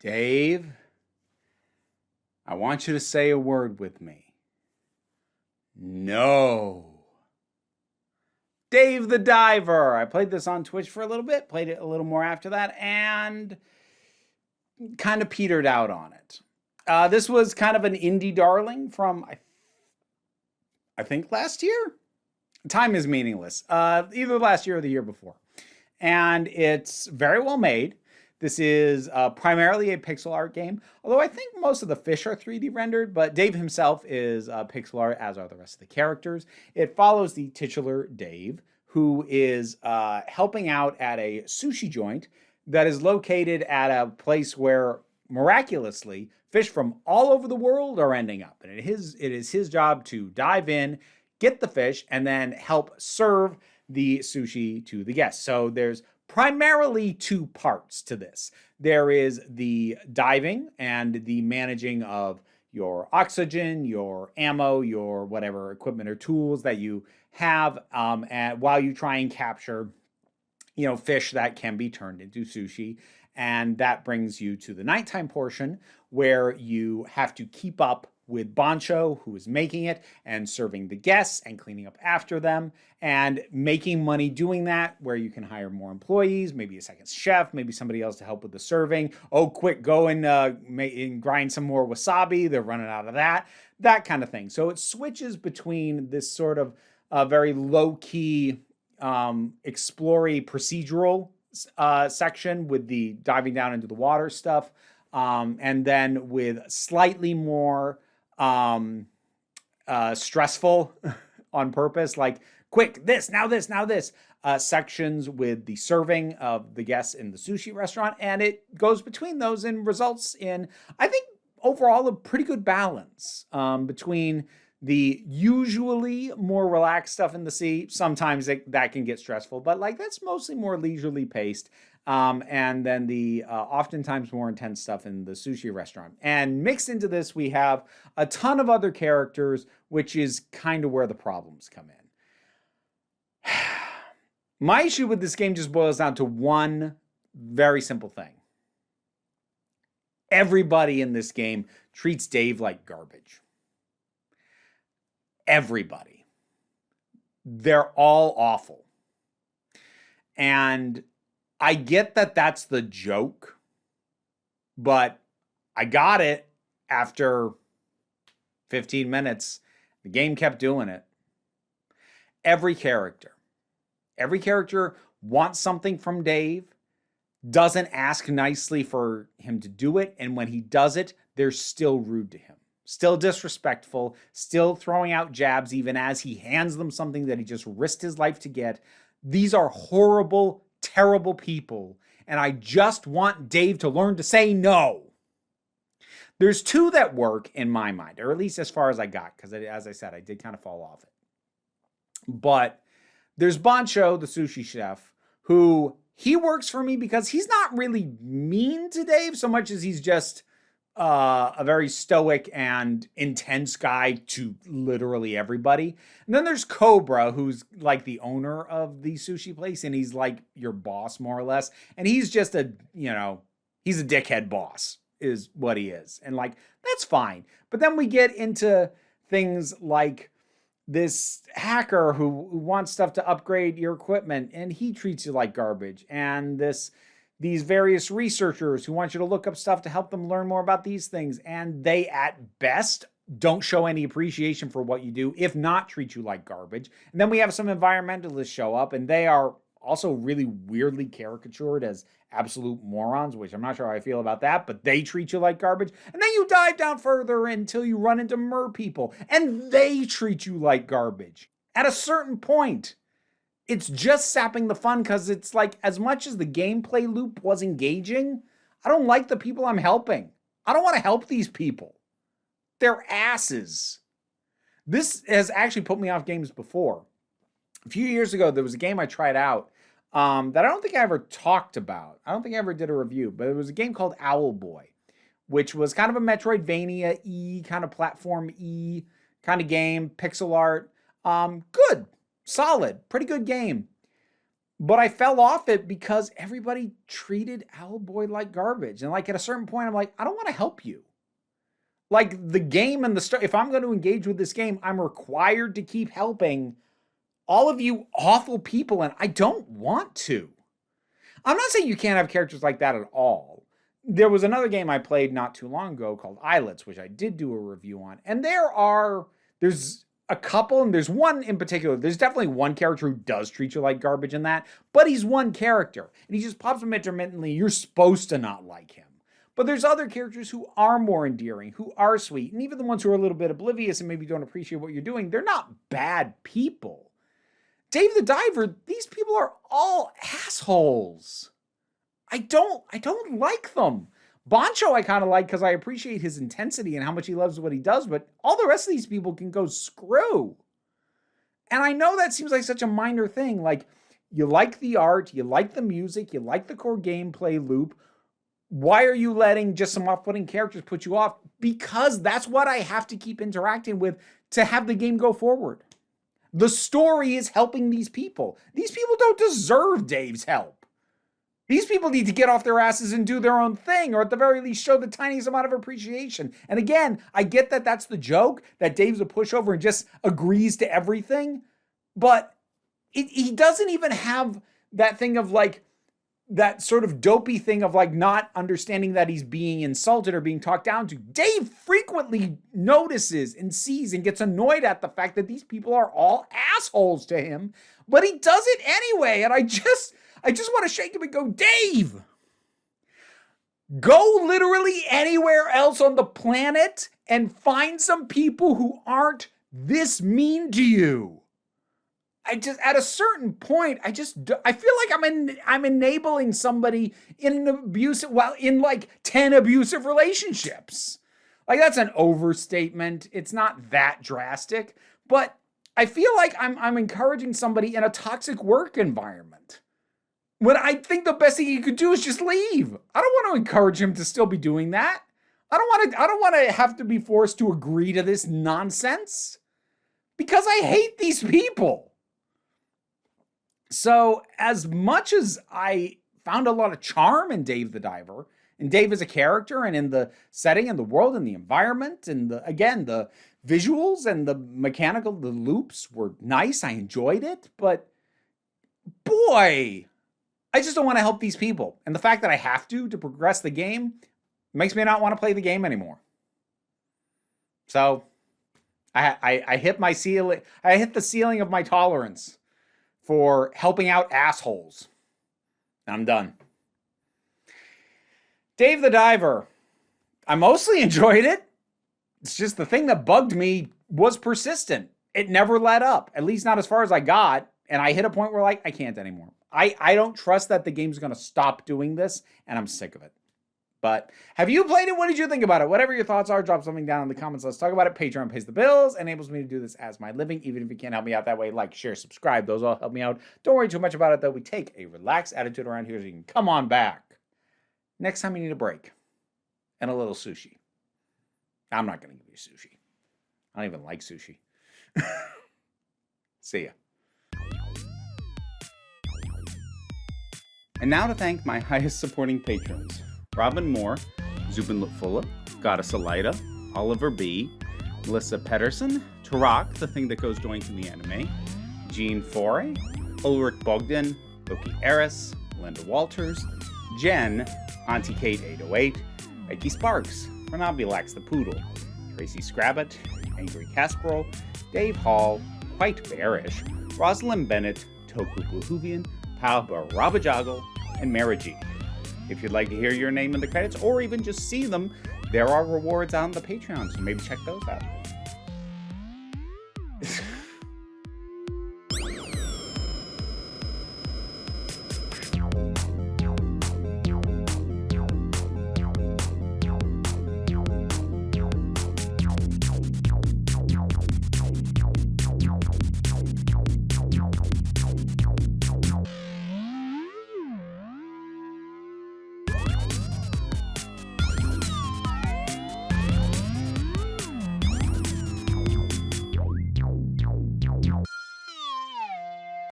Dave, I want you to say a word with me. No. Dave the Diver. I played this on Twitch for a little bit, played it a little more after that, and kind of petered out on it. This was kind of an indie darling from, I think, last year? Time is meaningless. Either last year or the year before. And it's very well made. This is primarily a pixel art game, although I think most of the fish are 3D rendered, but Dave himself is pixel art, as are the rest of the characters. It follows the titular Dave, who is helping out at a sushi joint that is located at a place where, miraculously, fish from all over the world are ending up. And it is his job to dive in, get the fish, and then help serve the sushi to the guests. So there's primarily two parts to this. There is the diving and the managing of your oxygen, your ammo, your whatever equipment or tools that you have, and while you try and capture, fish that can be turned into sushi. And that brings you to the nighttime portion where you have to keep up with Bancho, who is making it and serving the guests and cleaning up after them and making money doing that, where you can hire more employees, maybe a second chef, maybe somebody else to help with the serving. Oh, quick, go and grind some more wasabi. They're running out of that kind of thing. So it switches between this sort of very low-key, explory procedural section with the diving down into the water stuff, and then with slightly more stressful on purpose, like quick, this, now this, now this, sections with the serving of the guests in the sushi restaurant. And it goes between those and results in, I think, overall a pretty good balance between the usually more relaxed stuff in the sea. Sometimes that can get stressful, but that's mostly more leisurely paced. And then the oftentimes more intense stuff in the sushi restaurant. And mixed into this, we have a ton of other characters, which is kind of where the problems come in. My issue with this game just boils down to one very simple thing. Everybody in this game treats Dave like garbage. Everybody. They're all awful. And I get that that's the joke, but I got it after 15 minutes. The game kept doing it. Every character wants something from Dave, doesn't ask nicely for him to do it, and when he does it, they're still rude to him. Still disrespectful, still throwing out jabs even as he hands them something that he just risked his life to get. These are horrible, terrible people, and I just want Dave to learn to say no. There's two that work in my mind, or at least as far as I got, because as I said, I did kind of fall off it. But there's Bancho, the sushi chef, who he works for me because he's not really mean to Dave so much as he's just a very stoic and intense guy to literally everybody. And then there's Cobra, who's like the owner of the sushi place, and he's like your boss more or less. And he's just he's a dickhead boss is what he is. And that's fine. But then we get into things like this hacker who wants stuff to upgrade your equipment, and he treats you like garbage. And these various researchers who want you to look up stuff to help them learn more about these things, and they at best don't show any appreciation for what you do, if not treat you like garbage. And then we have some environmentalists show up, and they are also really weirdly caricatured as absolute morons, which I'm not sure how I feel about that, but they treat you like garbage. And then you dive down further until you run into mer people, and they treat you like garbage. At a certain point, it's just sapping the fun, because it's as much as the gameplay loop was engaging, I don't like the people I'm helping. I don't want to help these people. They're asses. This has actually put me off games before. A few years ago, there was a game I tried out that I don't think I ever talked about. I don't think I ever did a review, but it was a game called Owlboy, which was kind of a Metroidvania-y, kind of platform-y kind of game, pixel art. Good. Solid, pretty good game. But I fell off it because everybody treated Owlboy like garbage. And like at a certain point, I'm like, I don't want to help you. Like the game and the story, if I'm going to engage with this game, I'm required to keep helping all of you awful people, and I don't want to. I'm not saying you can't have characters like that at all. There was another game I played not too long ago called Islets, which I did do a review on. And there's a couple, and there's one in particular. There's definitely one character who does treat you like garbage in that, but he's one character, and he just pops up intermittently. You're supposed to not like him. But there's other characters who are more endearing, who are sweet, and even the ones who are a little bit oblivious and maybe don't appreciate what you're doing, they're not bad people. Dave the Diver, these people are all assholes. I don't like them. Boncho I kind of like because I appreciate his intensity and how much he loves what he does, but all the rest of these people can go screw. And I know that seems like such a minor thing. Like, you like the art, you like the music, you like the core gameplay loop. Why are you letting just some off-putting characters put you off? Because that's what I have to keep interacting with to have the game go forward. The story is helping these people. These people don't deserve Dave's help. These people need to get off their asses and do their own thing, or at the very least show the tiniest amount of appreciation. And again, I get that that's the joke, that Dave's a pushover and just agrees to everything, but he doesn't even have that thing of like, that sort of dopey thing of like not understanding that he's being insulted or being talked down to. Dave frequently notices and sees and gets annoyed at the fact that these people are all assholes to him, but he does it anyway. And I just want to shake him and go, Dave, go literally anywhere else on the planet and find some people who aren't this mean to you. At a certain point, I feel like I'm enabling somebody in like 10 abusive relationships. Like, that's an overstatement. It's not that drastic, but I feel like I'm encouraging somebody in a toxic work environment, when I think the best thing he could do is just leave. I don't want to encourage him to still be doing that. I don't want to have to be forced to agree to this nonsense because I hate these people. So as much as I found a lot of charm in Dave the Diver, and Dave as a character, and in the setting and the world and the environment, and the visuals and the loops were nice. I enjoyed it, but boy, I just don't want to help these people. And the fact that I have to progress the game makes me not want to play the game anymore. So I hit my ceiling. I hit the ceiling of my tolerance for helping out assholes. I'm done. Dave the Diver. I mostly enjoyed it. It's just the thing that bugged me was persistent. It never let up, at least not as far as I got. And I hit a point where like, I can't anymore. I don't trust that the game's going to stop doing this, and I'm sick of it. But have you played it? What did you think about it? Whatever your thoughts are, drop something down in the comments. Let's talk about it. Patreon pays the bills, enables me to do this as my living. Even if you can't help me out that way, like, share, subscribe. Those all help me out. Don't worry too much about it, though. We take a relaxed attitude around here so you can come on back. Next time you need a break and a little sushi. I'm not going to give you sushi. I don't even like sushi. See ya. And now to thank my highest supporting patrons. Robin Moore, Zubin Lutfula, Goddess Elida, Oliver B., Melissa Pedersen, Tarak, the thing that goes doink in the anime, Jean Foray, Ulrich Bogdan, Loki Eris, Linda Walters, Jen, Auntie Kate 808, Becky Sparks, Renabulax the Poodle, Tracy Scrabbit, Angry Casperol, Dave Hall, Quite Bearish, Rosalind Bennett, Toku Bluhuvian, Pal Barabajagal, and Mara G. If you'd like to hear your name in the credits or even just see them, there are rewards on the Patreon, so maybe check those out.